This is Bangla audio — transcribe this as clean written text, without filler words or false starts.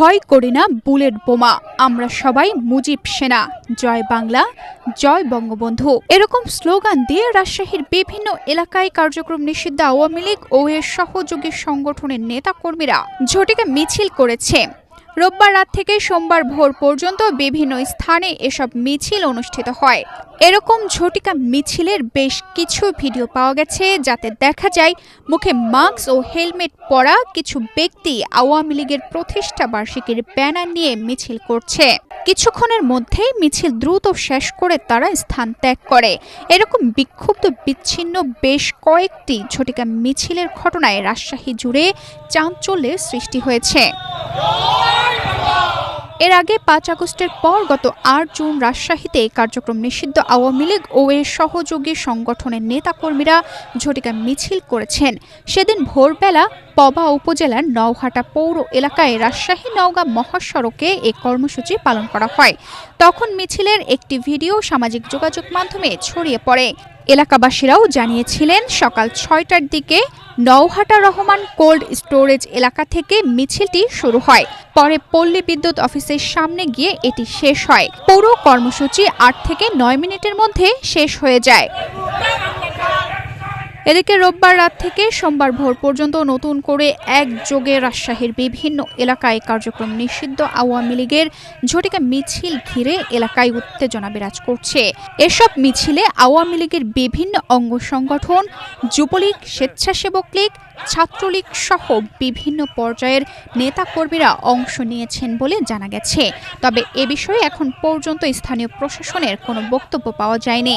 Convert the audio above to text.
ভয় করি না বুলেট বোমা, আমরা সবাই মুজিব সেনা, জয় বাংলা, জয় বঙ্গবন্ধু এরকম স্লোগান দিয়ে রাজশাহীর বিভিন্ন এলাকায় কার্যক্রম নিষিদ্ধ আওয়ামী লীগ ও এর সহযোগী সংগঠনের নেতাকর্মীরা ঝটিকা মিছিল করেছে। রোববার রাত থেকে সোমবার ভোর পর্যন্ত বিভিন্ন স্থানে এসব মিছিল অনুষ্ঠিত হয়। এরকম ঝটিকা মিছিলের বেশ কিছু ভিডিও পাওয়া গেছে, যাতে দেখা যায় মুখে মাস্ক ও হেলমেট পরা কিছু ব্যক্তি আওয়ামী লীগের প্রতিষ্ঠা বার্ষিকীর ব্যানার নিয়ে মিছিল করছে। কিছুক্ষণের মধ্যেই মিছিল দ্রুত শেষ করে তারা স্থান ত্যাগ করে। এরকম বিক্ষুব্ধ বিচ্ছিন্ন বেশ কয়েকটি ঝটিকা মিছিলের ঘটনায় রাজশাহী জুড়ে চাঞ্চল্যের সৃষ্টি হয়েছে। এর আগে ৫ আগস্টের পর গত ৮ জুন রাজশাহীতে কার্যক্রম নিষিদ্ধ আওয়ামী লীগ ও এর সহযোগী সংগঠনের নেতাকর্মীরা ঝটিকা মিছিল করেছেন। সেদিন ভোরবেলা পবা উপজেলার নওহাটা পৌর এলাকায় রাজশাহী নওগাঁ মহাসড়কে এ কর্মসূচি পালন করা হয়। তখন মিছিলের একটি ভিডিও সামাজিক যোগাযোগ মাধ্যমে ছড়িয়ে পড়ে। এলাকাবাসীরাও জানিয়েছিলেন, সকাল ৬টার দিকে নওহাটা রহমান কোল্ড স্টোরেজ এলাকা থেকে মিছিলটি শুরু হয়। পরে পল্লী বিদ্যুৎ অফিসের সামনে গিয়ে এটি শেষ হয়। পুরো কর্মসূচি ৮ থেকে ৯ মিনিটের মধ্যে শেষ হয়ে যায়। এদিকে রোববার রাত থেকে সোমবার ভোর পর্যন্ত নতুন করে একযোগে রাজশাহীর বিভিন্ন এলাকায় কার্যক্রম নিষিদ্ধ আওয়ামী লীগের ঝটিকা মিছিল ঘিরে এলাকায় উত্তেজনা বিরাজ করছে। এসব মিছিলে আওয়ামী লীগের বিভিন্ন অঙ্গ সংগঠন, যুবলীগ, স্বেচ্ছাসেবক লীগ, ছাত্রলীগ সহ বিভিন্ন পর্যায়ের নেতাকর্মীরা অংশ নিয়েছেন বলে জানা গেছে। তবে এ বিষয়ে এখন পর্যন্ত স্থানীয় প্রশাসনের কোনো বক্তব্য পাওয়া যায়নি।